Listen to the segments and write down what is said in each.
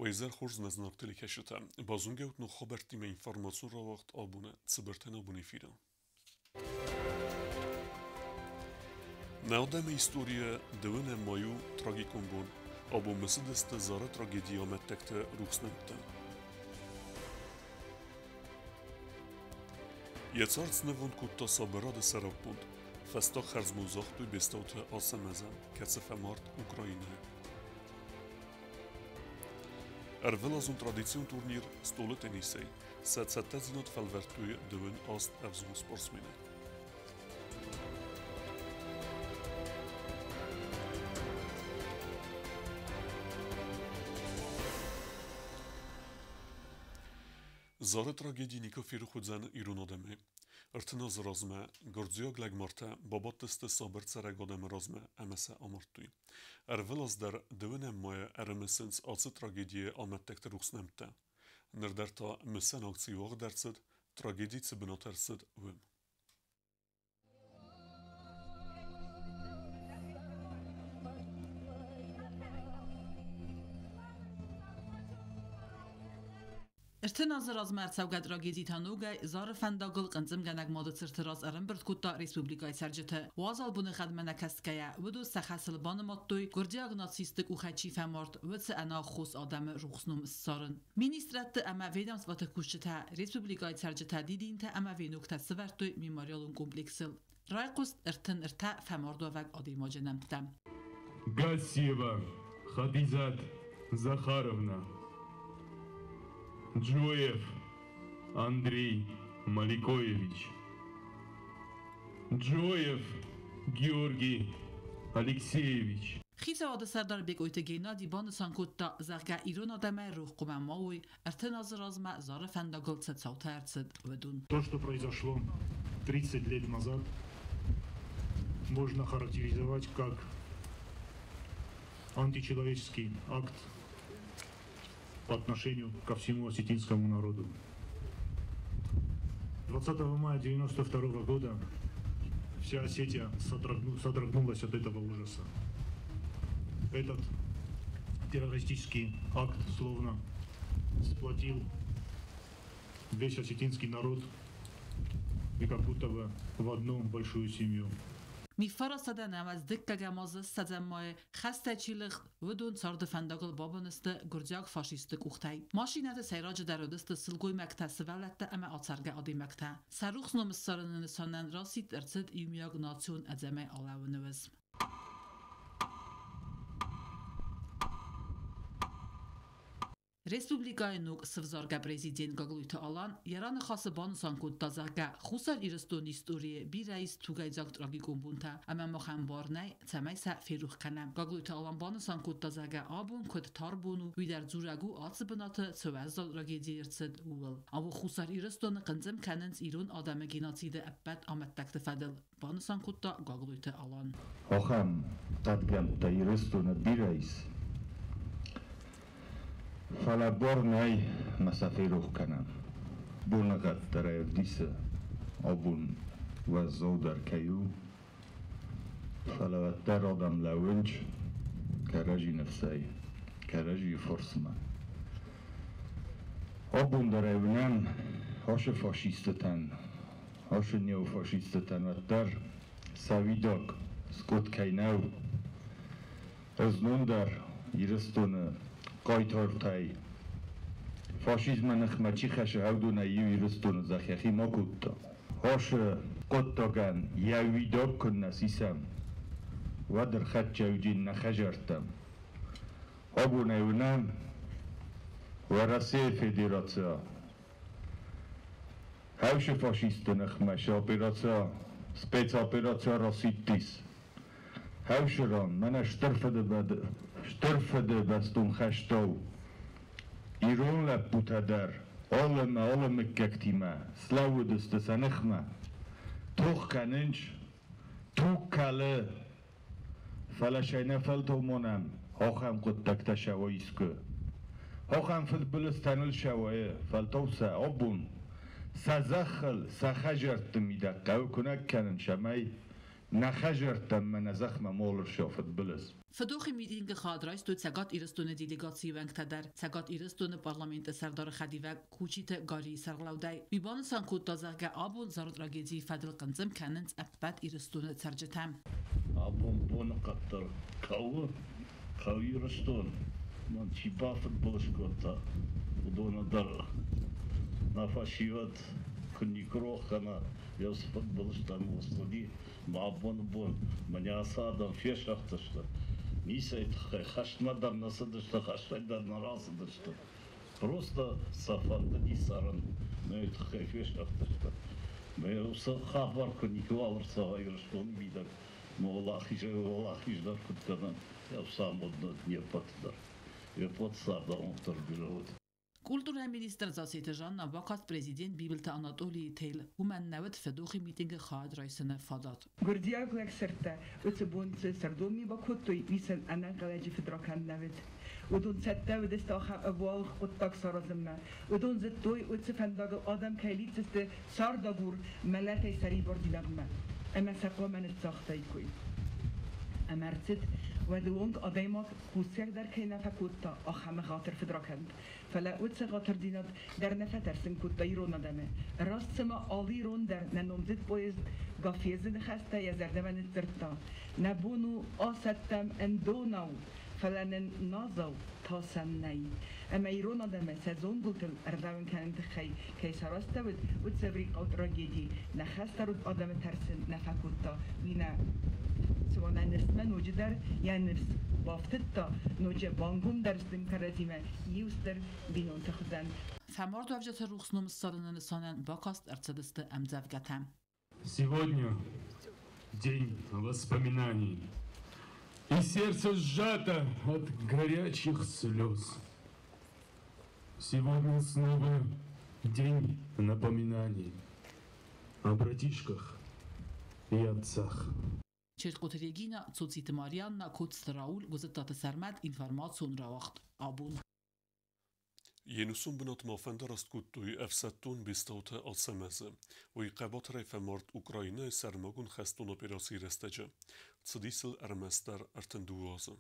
ويزار خورز مزناق تلكشتا بازونجوت نو خبرتي ما انفورماسيون را وقت آبونه تسبرتن آبونه فيرا نودم هستوريا دوين مايو تراجيكون بون أبو مسد استزارة تراجيديا متكت روخسنمتا يتصارت سنفون كوتا صابرا ده سرابوند فستا خرزموزاخ بي بستوت آسمزن كتسفة مارت أوكراينه Ervela zo'n traditieturnier stole tennisej, se tezzinot felvertője dövön azt evzó sportsmenek. Zare tragedii niko firu chudzen irunodemy. Rtynaz rozme, gordziog leg morte, bobotysty sober ceregodem rozme, emese amortuj. Ervelas der dönem moje eremesens acy tragedie amettekte ruxnemte. Nerderta müssen akcji derced, tragedii cybinoterced wym. ارتناز راز مرتسوگد راگیدی تانوگای زار فنداگل قنزم گنگ ماده سرتراز ارنبرد کتا ریسپوبلیکای سرجته وازال بونه خدمه نکستکیا ودو سخصل بان ماتوی گردیاگ ناتسیستک و خچی فمارد ودس انا خوص آدم روخسنوم سارن. مینیسترات اما ویدامس وات کشته ریسپوبلیکای سرجته دیدین تا اما وینوک تسورتوی میماریالون کمپلکسل. رایقست ارتن ارتا فماردو وگ آدیماج نمتم. Гасева Хадизат Захаровна, Джоев Андрей Маликович, Джоев Георгий Алексеевич. خیزه آده سردار بگویت گینا دیبان سانکوت تا زرگه ایران آدمه روح قوم ماوی ارتناز رازمه زار فنداگل ست سوته ارتسد ودون. То, что произошло 30 лет назад, можно характеризовать как античеловеческий акт по отношению ко всему осетинскому народу. 20 мая 1992 года вся Осетия содрогнулась от этого ужаса. Этот террористический акт словно сплотил весь осетинский народ и как будто бы в одну большую семью. میفرستاده نماز دکه گمازه سزمای خسته چیلخ ودون سرد فنداگل بابانسته گرجاگ فاشیست کوختای ماشینات سیراج درودست سلگوی مکته سوالت اما آترگه آدی مکته سروخ نوم سرن نسانن راسید ارتد ایمیاگ ناسیون ادزمه آلاو نوزم Республикай нук сывзарга президент гаглуйта алан, яран хасы банусан куд тазага, хусар ирстон история, би раис тугай заг трагикум бунта, ама махам барнай, цамайса фирух канам. Гаглуйта алан банусан куд тазага абун куд тарбуну, видер зурагу атсбната цваздал рагедирцд уул. Абу хусар ирстон qanzim kanens irun adame genocide abbad amettakte fadel. Банусан кудта гаглуйта алан. Ахам тадгам та ирстон би раис. فلا بورنای مسافر روح کنم بونغت در دیسه آبون و زودر کیو فلا در آدم لونج کراجی نفسی کراجی فرسمه آبون در اونم هاش فاشیستتن هاش نیو فاشیستتن و در سویداک سکوت کیناو از نون در ایرستونه قایتارتای فاشیزم نخمچی خش هودون ایرستون زخیخی ما کتا هاش قطاگن یویداب کن نسیسم و در خط جوجین نخجرتم آبون ایونم و رسه فدراتیا هاش فاشیست نخمش اپراتیا سپیت اپراتیا راسیتیس هاش ران من شترفده بستون خشتاو ایرون لبوتا در آلم گکتیمه سلاو دست سنخمه توخ کننج تو کله فلشای نفلتو منم هاخم قد تکتا شوایسکو هاخم فلبلستانل شوایه فلتو سا آبون سزخل سخجرت میده قو کنک کنن شمای نخجرت من زخم مولر شافت بلس فدوخی میتینگ خادرایس تو سگات ایرستون دیلیگاسی ونگ تدر سگات ایرستون پارلمانت سردار خدیوه کوچیت گاری سرغلاودای بیبان سانکوت تازه آبون زارد راگیزی فدل قنزم کننز ابد ایرستون سرجتم آبون بون قطر قوی رستون من چی بافت بلش کتا ودون در نفاشیوت کنی کروخنا یوسفت بلشتن وصلی ما بون من اسادم فیش اختشت نیست خشت مدر نسدشت خشت در نراسدشت просто сафанда дисаран нөйт хайфеш ахташта მე ხაბარ კონიკვალ საერთოდ მიდარ მოლახი дар куткадан я самодно не поддар я подсарда онтор билот Культура министр засейте жанна вакат президент бибилта Анатолий Тейл ومن نوت فدوخي ميتинг خاد رئيسنا فادات Гордия глексерта уцебунце сардоми бакотой висен ана галаджи федракан навет ودون سته و دست آخر اول خودتاک سرازمه ودون زد توی وچفنداغ آدم کلیت است سارداغور ملت سری بردی نغمه اما سقا من ساخته کوی امرزد و دوونگ آدایمات خوصیق در که نفه کتا آخمه خاطر فدراکند فلا وچ خاطر دینات در نفه ترسن کتایی رو ندمه راست ما آلی رون در ننومزد بایست گافیزن خسته یا زرده من زرتا نبونو آستم اندوناو فلان نازو تاسن نی اما ایران آدم سزون گلتل اردوان کنند خی که سراسته بود و تبریک آت را گیدی نخسته رود آدم ترسن نفکوتا وینا سوانا نسمه نوجه در یا نفس بافتد تا نوجه بانگوم درستم کرزیمه یوستر بینون تخزن فمارد وفجت روخسنوم السالن نسانن باکاست ارتدست امزفگتم Сегодня день воспоминаний, и сердце сжато от горячих слез. Сегодня снова день напоминаний о братишках и отцах. چرت قطریگینا صوتیت ماریان نا کودست راول گذتات سرمد اینفرماسیون را وقت آبون Jenusum benot mafender rast kuttui efsettun bistaute alsemeze, ui qabat refemart Ukrajne sermagun khestun operasi restece, cdisel ermester ertenduoze.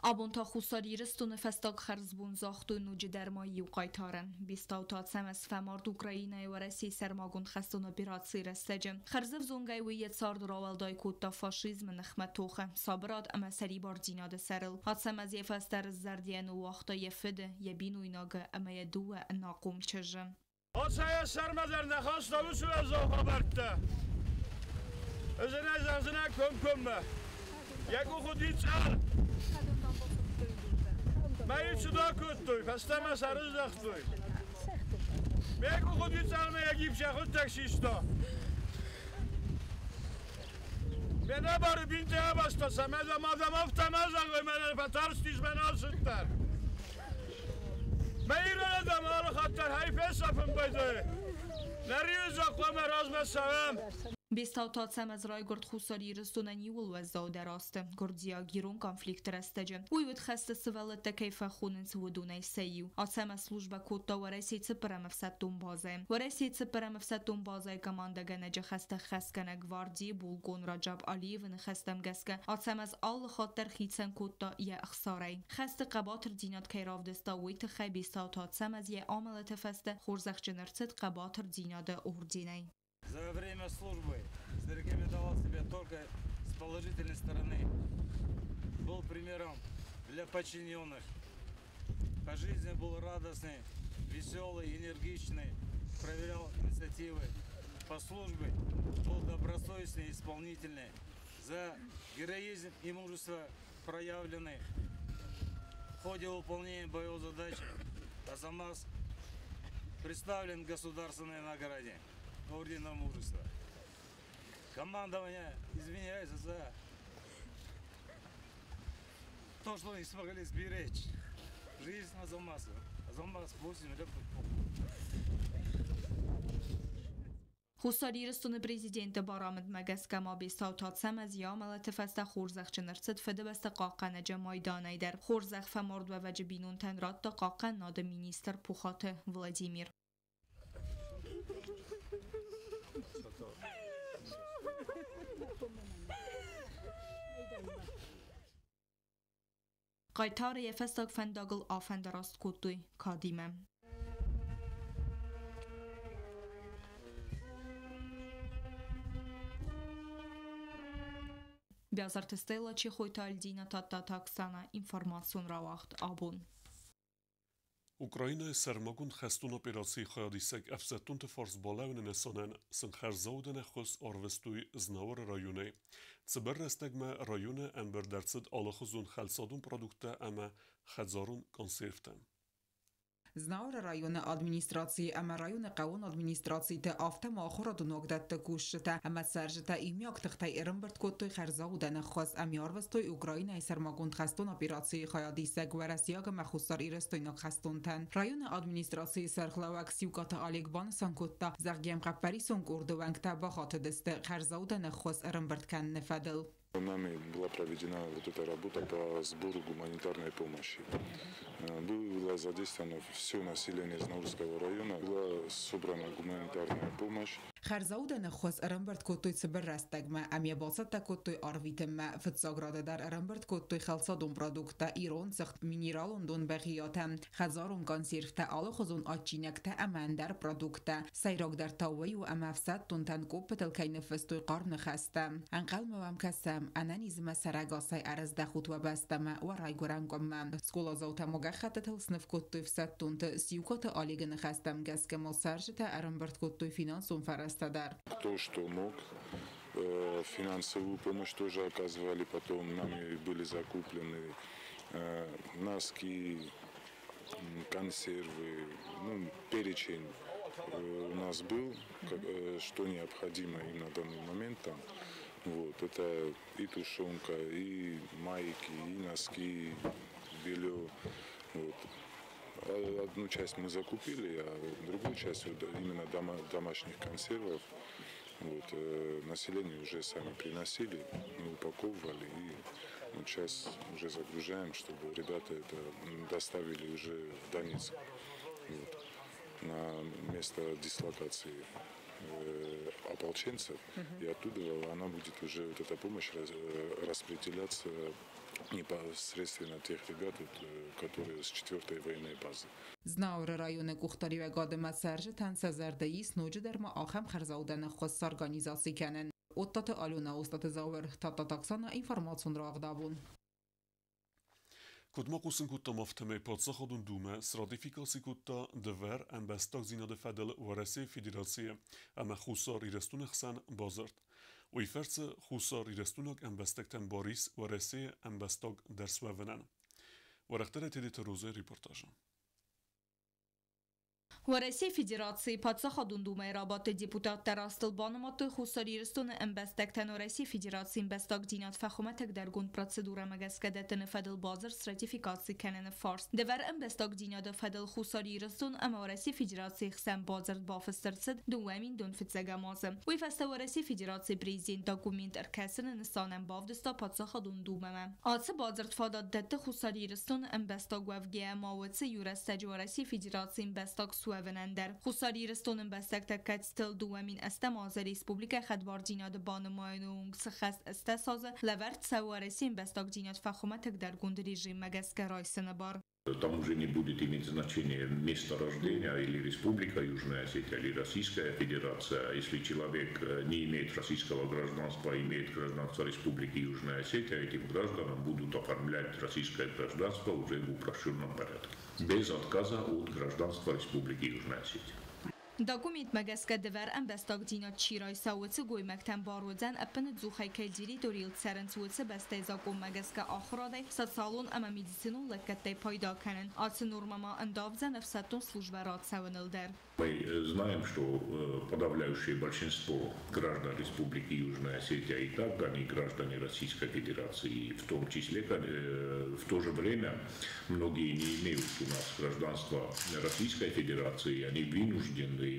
آبون تا خوصاری رستون فستاق خرزبون زاختو نوجه درمایی و قایتارن بیستاو تا سمس فمارد اوکراینای و رسی سرماگون خستون اپیراتسی رستجم خرزف زونگای ویت سارد راول دای کود تا فاشیزم نخمت توخه صابراد اما سری بار زیناد سرل هات سمز یه فستر زردین و وقتا یه فده یه بینوی ناگه اما یه دوه ناقوم چجم Olsaya sarmazer ne hasta bu süre zoha barkta. Özene zazına komkomba. Jak uchodit al. Ben hiç daha kötüyüm. Pastama sarız daktıyım. Jak uchodit almaya gipşe kut taksista. Ben ne bari binteye bastasam. Adam aftamaz ağabey beni patarstiz beni alsınlar. Ben İran adamı alı hattar hayf hesapım baydı. Nereye uzaklama razmesem. بیستاو تا سمز رای گرد خوصاری رستون نیول وزداو دراسته گردیا گیرون کنفلیکت رستجه ویود خست سوالت کیف خونن سودونه سیو آسم سلوجبه کوتا و رئیسی تپره مفسدون بازه و رئیسی تپره مفسدون بازه کماندگه نجه خست خسکنه گواردی بولگون رجب علیو نخستم گسکه آسم از آل خاطر خیتسن کوتا یه اخساره خست قباتر دینات کیراف دستا ویت خی بیستاو تا سمز یه عاملت فسته خورزخ جنرست قباتر دیناده اردینه За время службы зарекомендовал себя только с положительной стороны. Был примером для подчиненных. По жизни был радостный, веселый, энергичный, проверял инициативы. По службе был добросовестный и исполнительный. За героизм и мужество проявленный в ходе выполнения боевой задачи Азамас представлен государственной награде. Ордена мужества. Командование извиняется за то, что не смогли сберечь жизнь Азамаса. Азамас 8 лет. خوصاری رستون پریزیدنت بارامد مگس کما بیستاو تا سمز یا ملت فست خورزخ چنرست فده بست قاقن جمایدانه در خورزخ فمرد و وجبینون تن راد تا قاقن ناد مینیستر پوخات ولادیمیر Gaitar Festag Fendagel Afenderast Kotui Kadime. Biazartestela Чехойтальдина Тататаксана информацион равахт абун. Ukrajina sermagun xestun operacji chojadisek efsetun te forz bolewny nesonen syn cherzowdene chos orwestuj znawor rajunej. Cyberrestegme rajune ember dercyd alochuzun chelsadun produkte eme chedzorun konservtem. Znawr rajone administracji ama rajone qawun administracji te afta maakhura dunogdat te kushta ama sarjta imyak txtay irmbert kotoy kharzawdan khos amyarvestoy Ukraina sermagund khastun operacji khayadisek warasiyag makhusar irestoy nakhastuntan rajone administracji serkhlawak siukat alegban sankotta zargem qaparison kurdowankta bakhat deste kharzawdan khos irmbert kan nefadel. Нами была проведена вот эта работа по сбору гуманитарной помощи. Было задействовано все население Знаурского района, была собрана гуманитарная помощь. خرزاودن خواست ارمبرد کوتوی سبر رستگمه امی باسط کوتوی آرویتم فتزاگراده در ارمبرد کوتوی خلصادون پرودکت ایران سخت مینیرالون دون بغیاتم خزارون کانسیرفت آل خزون آچینکت امان در پرودکت سیراک در تاوی و امفسد تون تن کوپتل که نفستوی قارن خستم انقل موام کسم انانیزم سرگاسای ارز دخوت و بستم و رای گرنگم سکولا زوتا مگخت تلسنف کوتوی فسد تون سیوکات آلیگن خستم گسک مصرجت ارمبرد کوتوی فینانسون فرست. Кто что мог, финансовую помощь тоже оказывали, потом нами были закуплены носки, консервы, перечень у нас был, что необходимо им на данный момент там. Вот, это и тушенка, и майки, и носки, белье. Вот. Одну часть мы закупили, а другую часть именно домашних консервов население уже сами приносили, мы упаковывали и сейчас уже загружаем, чтобы ребята это доставили уже в Донецк на место дислокации ополченцев, и оттуда она будет уже, вот эта помощь, распределяться непосредственно тех ребят, которые с 4-й военной базы. Znawr rajone kuchtari ve gadema serje tan sezerdeyi snucu derma axam xerzawden khos organizacji kenen. Ottat aluna ostat zawr tatataksana informacjon ragdabun. Kutmakusin kutta mafteme podsachodun dume s ratifikacji kutta dever ambastok zina de fedel warese federacije ama khusar irestunakh san bazart. و یفرس خوصار ایرستونک امبستکتن باریس و رسی امبستاک درس وونن. و رختر تدیت روزه ریپورتاژ. Россия Федерации подсаходун думай работы депутат Тарастыл банаматы хусариристун эмбестектен Россия Федерации эмбестак динат фахуматек дергун процедура магескадетен федел базар с ратификации кенен фарс. Девер эмбестак динат федел хусариристун ама Россия Федерации хсам базар бафестерцед дуэмин дун фитсагамазы. Уйфаста Россия Федерации президент документ эркесен нстанем бавдыста подсаходун думаме. Атсы базар тфадат детте хусариристун эмбестак вевге мауэтсы юрестаджи Россия Федерации эмбестак سوونندر خساری رستون بستک کتستل دوامین استماز ریسپوبلیک خدبار جیناد بانمایونگ سخست استساز لورد سوارسین بستک جیناد فخومتک در گوند رژیم مگسک رایسن بار. Там уже не будет иметь значения место рождения или Республика Южная Осетия, или Российская Федерация. Если человек не имеет российского гражданства, а имеет гражданство Республики Южная Осетия, этим гражданам будут оформлять российское гражданство уже в упрощенном порядке, без отказа от гражданства Республики Южная Осетия. Документ магеска девер эмбестак динат чирай сауцы гой мектен бародзен аппен дзухай кайдири дорил церенцуцы басте закон магеска ахрадай социалун ама медицину леккеттай пайда канен ацы нормама андавзен эфсаттун служба рад саванылдер. Мы знаем, что подавляющее большинство граждан Республики Южная Осетия и так, они граждане Российской Федерации, в том числе в то же время многие не имеют у нас гражданства Российской Федерации, они вынуждены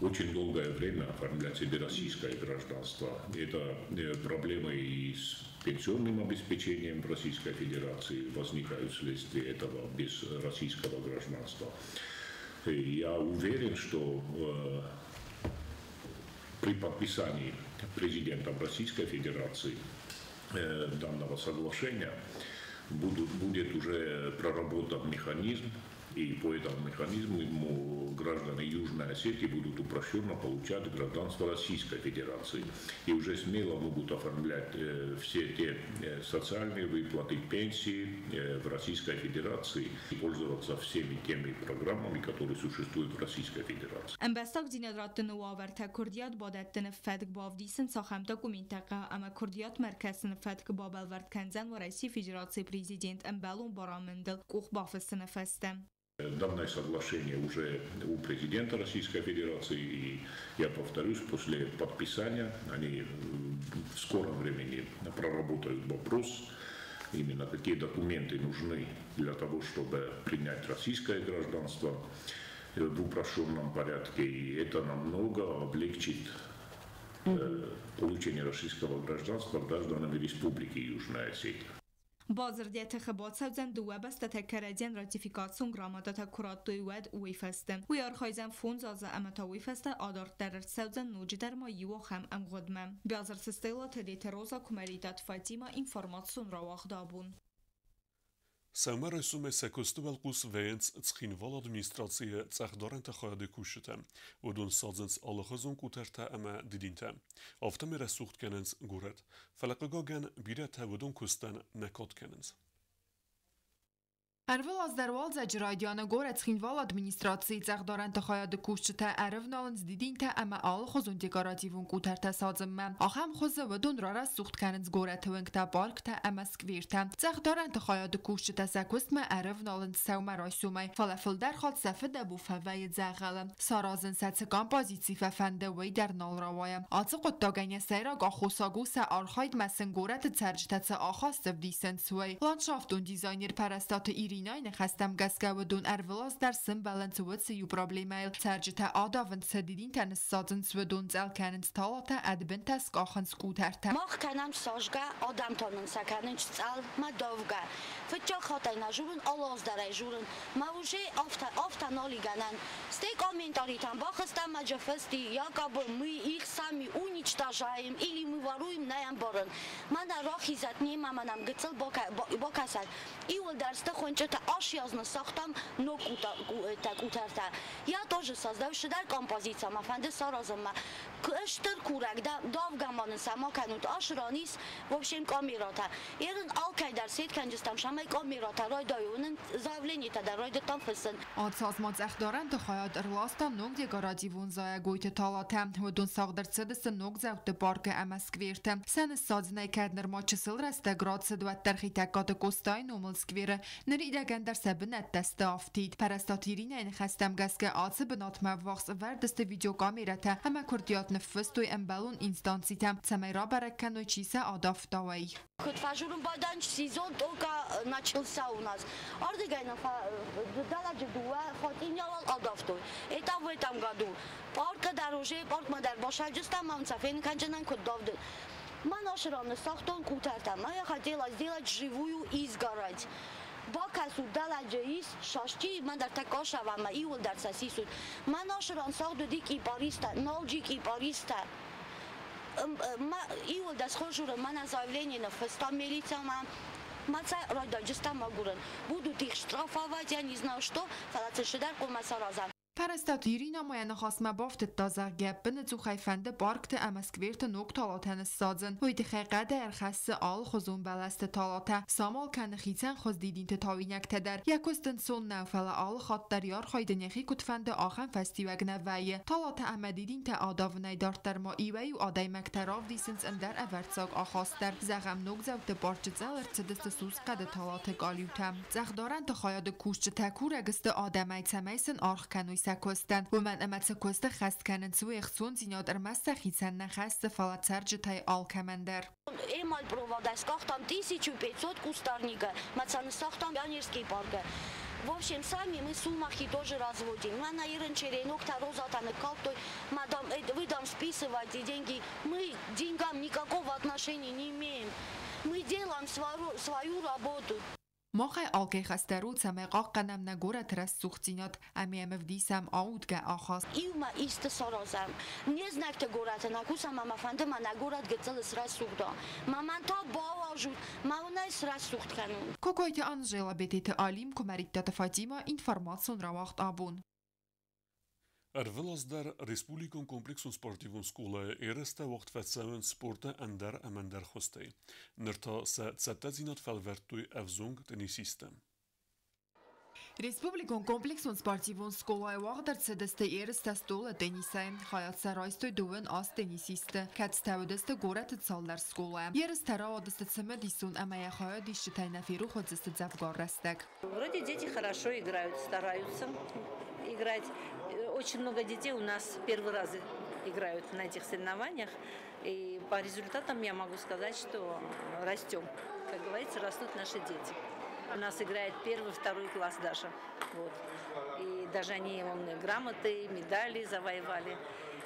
очень долгое время оформлять себе российское гражданство. Это проблемы и с пенсионным обеспечением в Российской Федерации возникают вследствие этого без российского гражданства. Я уверен, что при подписании президентом Российской Федерации данного соглашения будет уже проработан механизм, и по этому механизму граждане Южной Осетии будут упрощенно получать гражданство Российской Федерации. И уже смело могут оформлять все те социальные выплаты, пенсии в Российской Федерации и пользоваться всеми теми программами, которые существуют в Российской Федерации. Embestak dinadratını uaverta Kurdiyat badetini fedk bavdisin sahamtak u mintaqa ama Kurdiyat merkezini fedk babelvert kenzen ve Российской Федерации президент Эмбелун Барамендл кух бафысını festem. Данное соглашение уже у президента Российской Федерации, и я повторюсь, после подписания они в скором времени проработают вопрос, именно какие документы нужны для того, чтобы принять российское гражданство в упрощенном порядке, и это намного облегчит получение российского гражданства гражданами Республики Южная Осетия. Bazırdiye tıxıbat sevzen duve beste tekerediyen ratifikasyon gramadata kurattığı ved uyfeste. Uyar xayzen fond azı emeta uyfeste adart derer sevzen noci derma yivo hem emgudme. Bazır sistela tediteroza kumeritat Fatima informasyon ravaqdabun. Սամար այսում է սեկոստուվել կուս վեենց ծխինվալ ադմինիստրացիը ծախդարեն տխայադի կուշիտ է, ոդուն սազենց ալխզուն կուտերթա əmə didintə. Ավտը մեր əսուղտ կենենց գուրետ, վəlակıqագən բիրət է ոդուն կուստən նեկոտ կենենց. Ervel az derwal zecraydiyana gore txinval administratsiyi çağdaran taxayadı kuşçıta erevnalınız didinte ama al xozun dekorativun kuterta sazımme. Axam xoza ve don rara suxt keniniz gore twinkta balkta ama skvirta. Çağdaran taxayadı kuşçıta sakustme erevnalınız sevme raysumay. Falafel derxal sefide bu fevayı zağalım. Sarazın setsi kompozitsi fefende vey der nal ravaya. Atı qottaganya seyra qaxosagusa arxayd mesin gore tçerjtetsi axastev disen suay. Landschaftun dizayner perestatu Irinayn xastam gaskavdun ervelas der simbalans wtsiyu problemayl tercite adavın sedidin tenis sadzın swedun zelkenin stalata adbentas qaxan skuterta. Mach kanam sajga adam tonun sakanin tsal madovga. Fitja khatayna jurun alos daray jurun. Mavuje afta noliganan. Stay комментариям бахастам маджафасти якобы мы их сами уничтожаем или мы воруем на ямборн. Мана рахизат нема манам гцел бокасат. И улдарста хончата ашязно сахтам нокута так утарта. Я тоже создаю шидар композиция мафанде саразма. Кыштыр курагда давгаманын самаканут ашранис в общем камерата. Ерин алкайдар сетканжистам шамай камерата райдаюнын заявление тада райдатан фысын. Ансазмат захдаран тхаят Erlastan nog dekorativun zaya goyte talatem ve don sağdırtsıdısı nog zavte parke amaskvirte. Sen sazine kedner maçısıl restagrad ve terhitek katı kostay nomul skvire. Neride gender sebinet deste aftid. Perestatirine in xestem gaske atsı binat mevvax verdeste video kamerete. Heme kurdiyat nefestoy embelun instancitem. Semeyra berekken çise adaf davay. Хотфажурун бадан сезон только начался у нас. Ардыгайна даладжи дуа хотинялал адавтой. Это в этом году. Парка дороже, парк мадар башаджуста мамцафен канджанан кудовды. Манашраны сахтон кутартам. Я хотела сделать живую изгородь. Бакасу даладжи из шашти мадар такошавама и улдарца сисут. Манашран сахду дики париста, нолджики париста. Иул да схожу мана заявление на феста милиция маца райдаджиста магуран. Будут их штрафовать, я не знаю что, фалаци шидар кулмасаразан. Perestatirina moyana xasma baftet tazar gäppen zu xayfende barkte amaskvirte nok talaten sadzın. Hoyte xaqade erxasse al xuzun balaste talata. Samal kan xitsen xuz didinte tawinek teder. Yakosten son navfala al xattar yar xaydnexi kutfende axan festivagne vaye. Talata amadidinte adavnay dartar ma iway u adaymek tarav disens ender evertsag axaster. Zagam nok zavte barchzel ertsedeste sus qade talate galyutam. Zagdaran taxayad kushte takuragste adamay tsameysen arx kanoy سکوستن و من امت سکوست خست کنن سوی اخسون زیناد ارمست خیتن نخست فالات سرج تای آل کمندر Эмаль провода, скахтам 1500 кустарника, мацаны сахтам пионерский парк. В общем, сами мы сумахи тоже разводим. Мы на ирен черенок, розатаны как-то, мадам, вы там списываете деньги. Мы к деньгам никакого отношения не имеем. Мы делаем свою работу. Մոխայ ալկե խաստերուց ամեղաղ կանամ նագորը թրաս սուղցինոտ, ամիեմև դիսամ աուդգա ախաս։ Իումա իստը սորոզամ, նեզ նակտը գորատը նակուսա մամաֆանդը մանագորատ գծել սրա սուղդո, մամանտա բավաժուտ, մաունայ սրա սուղդ կանուն։ Կոկոյթը անժելա բետեթը ալիմ կոմարիттата Ֆատիմա ինформацион равахт абун։ Velosder Respublikon kompleksun sportivun skole ereste wachtfetseven sporte ender emender hostei. Nërta se cettezinat felvertuj evzung tenisistem. Respublikon kompleksun sportivun skole wagder cedeste ereste stole tenise. Hayat saraystoy duvun as tenisiste. Katstavudeste goret tsallar skole. Ereste раводeste цемедиsun амая хая дишчитай нафиру ходзесте завгар растек. Вроде дети хорошо играют, стараются играть. Очень много детей у нас первый раз играют на этих соревнованиях. И по результатам я могу сказать, что растем. Как говорится, растут наши дети. У нас играет первый, второй класс даже. Вот. И даже они грамоты, медали завоевали.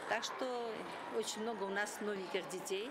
Так что очень много у нас новеньких детей.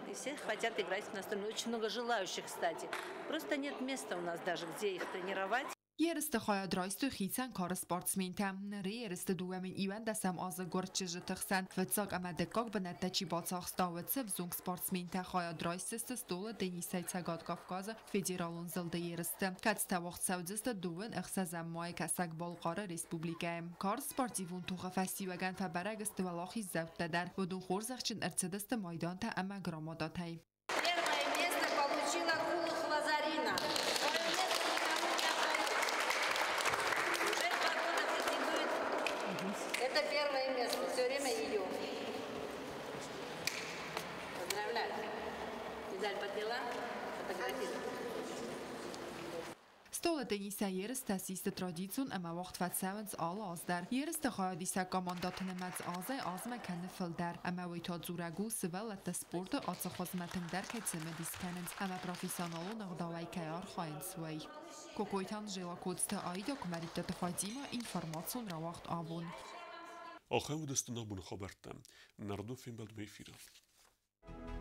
И все хотят играть в настольную. Очень много желающих, кстати. Просто нет места у нас даже, где их тренировать. Երստը խայադրայստու խիցան կար սպորտսմենտը, նրի երստը դուամին իվեն դասամ ազը գորչիժը տխսան, վծակ ամադեկակ բնետաչի բացախ ստավեցը վզունք սպորտսմենտը խայադրայստը ստոլը դենիսայ ցագատ կավկազը ֆեդերալուն զլդը երստը, կաց տավաղ սավձստը դուվեն ըխսազամ մայ կասակ բոլყարը ռեսպուբլիկայում, կար սպորտիվուն թուղը ֆասիվագան ֆաբարագ ստվալախի զավտադար, ոդուն խորզաղչին ըրցդստը մայդանտը ամա գրամադատայ. Первое место получила Кулухова Зарина. Это первое место, все время ее. Поздравляю. Медаль подняла, фотографируй. Ստոլը տենիսա երստը սիստը տրադիցուն ամա վաղթվացավնց ալ ազդար. Երստը խայադիսա կամանդատն εμած ազայ ազմա կանը ֆլդար. Ամա վույթա ձուրագու սվել ատը սպորտը ացախոզմատն դար կայցեմը դիսկանենց. Ամա պրոֆեսիոնալու նաղդավայ կայար խայն սվայ. Կոկոյթան ժելակոցտը այդը կմարիտտը Ֆատիմա ինформацион равахт абուն. Ախեմ ու դստնող բուն խաբերտեմ, նարդով ֆիլմ բալդ մեյ ֆիրը.